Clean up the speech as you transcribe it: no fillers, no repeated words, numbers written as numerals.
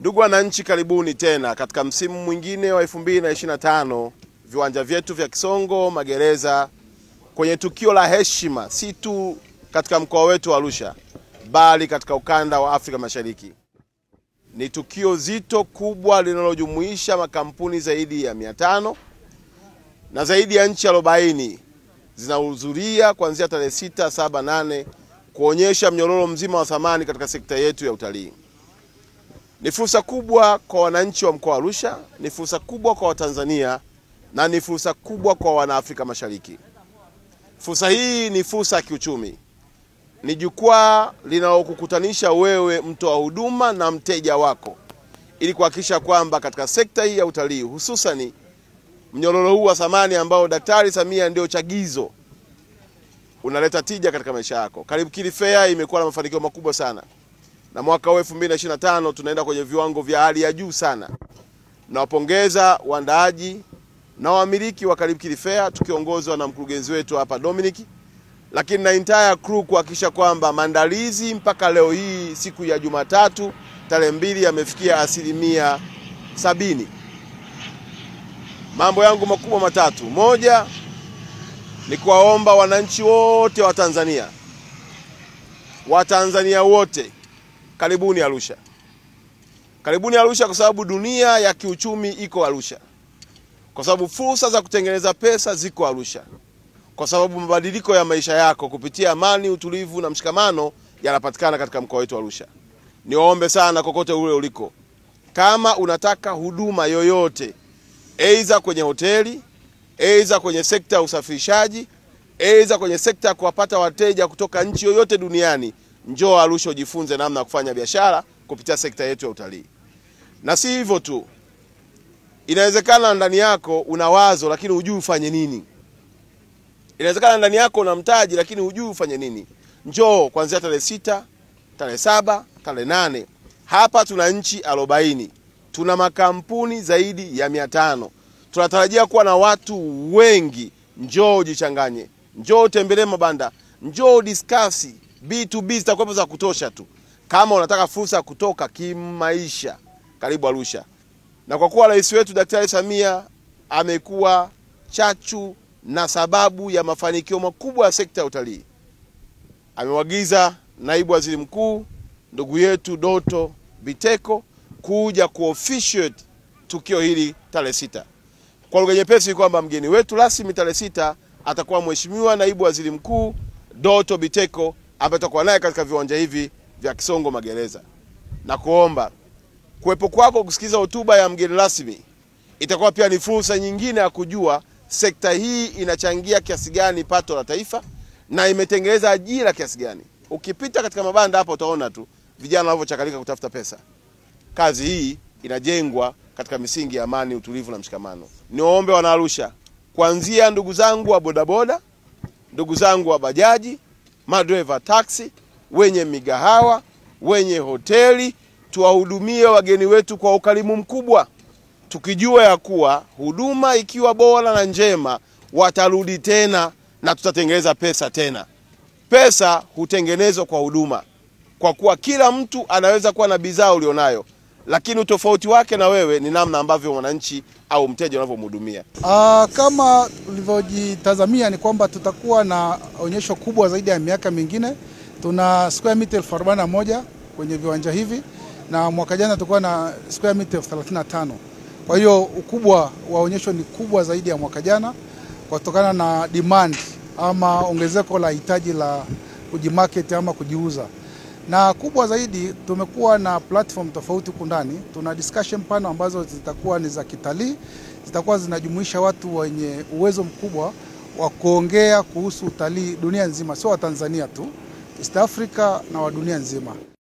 Ndugu wananchi, karibuni tena katika msimu mwingine wa 2025 viwanja vyetu vya Kisongo Magereza, kwenye tukio la heshima si tu katika mkoa wetu wa Arusha bali katika ukanda wa Afrika Mashariki. Ni tukio zito kubwa linalojumuisha makampuni zaidi ya 500 na zaidi ya nchi 40 zinahudhuria kuanzia tarehe 6, 7, 8 kuonyesha mnyororo mzima wa thamani katika sekta yetu ya utalii. Ni fursa kubwa kwa wananchi wa mkoa wa Arusha, ni fursa kubwa kwa Watanzania na ni fursa kubwa kwa wanaafrika Mashariki. Fursa hii ni fursa ya kiuchumi. Ni jukwaa linalokukutanisha wewe mtoa huduma na mteja wako ili kuhakikisha kwamba katika sekta hii ya utalii, hususani mnyororo huu wa thamani ambao Daktari Samia ndio chagizo, unaleta tija katika maisha yako. Karibu Kili Fair imekuwa na mafanikio makubwa sana. Na mwaka wa 2025 tunaenda kwenye viwango vya hali ya juu sana. Nawapongeza waandaaji na wamiliki wa Karibu Kili Fair tukiongozwa na mkurugenzi wetu hapa Dominic, lakini na entire crew kuhakikisha kwamba maandalizi mpaka leo hii siku ya Jumatatu tarehe 2 yamefikia 70%. Mambo yangu makubwa matatu. Moja ni kuwaomba wananchi wote wa Tanzania, Watanzania wote, karibuni Arusha. Karibuni Arusha kwa sababu dunia ya kiuchumi iko Arusha. Kwa sababu fursa za kutengeneza pesa ziko Arusha. Kwa sababu mabadiliko ya maisha yako kupitia amani, utulivu na mshikamano yanapatikana katika mkoa wetu Arusha. Niwaombe sana kokote ule uliko, kama unataka huduma yoyote, aidha kwenye hoteli, aidha kwenye sekta ya usafirishaji, aidha kwenye sekta ya kuwapata wateja kutoka nchi yoyote duniani, njoo Arusha ujifunze namna ya kufanya biashara kupitia sekta yetu ya utalii. Na si hivyo tu, inawezekana ndani yako una wazo lakini hujui ufanye nini. Inawezekana ndani yako una mtaji lakini hujui ufanye nini. Njoo kuanzia tarehe 6, tarehe 7, tarehe 8. Hapa tuna nchi 40. Tuna makampuni zaidi ya 500. Tunatarajia kuwa na watu wengi. Njoo jichanganye. Njoo tembelee mabanda. Njoo discuss. B2B zitakuwa za kutosha tu. Kama unataka fursa kutoka kimaisha, karibu Arusha. Na kwa kuwa rais wetu Daktari Samia amekuwa chachu na sababu ya mafanikio makubwa ya sekta ya utalii, amewagiza naibu waziri mkuu ndugu yetu Doto Biteko kuja ku-officiate tukio hili tarehe 6. Kwa lugha nyepesi kwamba mgeni wetu rasmi tarehe 6 atakuwa mheshimiwa naibu waziri mkuu Doto Biteko ambaye atakuwa naye katika viwanja hivi vya Kisongo Magereza. Na kuomba kuwepo kwako kusikiza hotuba ya mgeni rasmi itakuwa pia ni fursa nyingine ya kujua sekta hii inachangia kiasi gani pato la taifa na imetengeneza ajira kiasi gani. Ukipita katika mabanda hapa utaona tu vijana wanavyochakalika kutafuta pesa. Kazi hii inajengwa katika misingi ya amani, utulivu na mshikamano. Niwaombe wana Arusha, kuanzia ndugu zangu wa bodaboda, ndugu zangu wa bajaji, madriver taxi, wenye migahawa, wenye hoteli, tuwahudumie wageni wetu kwa ukarimu mkubwa, tukijua ya kuwa huduma ikiwa bora na njema watarudi tena na tutatengeneza pesa tena. Pesa hutengenezwa kwa huduma, kwa kuwa kila mtu anaweza kuwa na bidhaa ulionayo, lakini utofauti wake na wewe ni namna ambavyo wananchi au mteja unavyomhudumia. Kama ulivyojitazamia ni kwamba tutakuwa na onyesho kubwa zaidi ya miaka mingine. Tuna square meter 41 kwenye viwanja hivi na mwaka jana tulikuwa na square meter 35. Kwa hiyo ukubwa wa onyesho ni kubwa zaidi ya mwaka jana kutokana na demand ama ongezeko la hitaji la kujimarket ama kujiuza. Na kubwa zaidi tumekuwa na platform tofauti kundani. Tuna discussion panel ambazo zitakuwa ni za kitalii, zitakuwa zinajumuisha watu wenye uwezo mkubwa wa kuongea kuhusu utalii dunia nzima, sio wa Tanzania tu, East Africa na wa dunia nzima.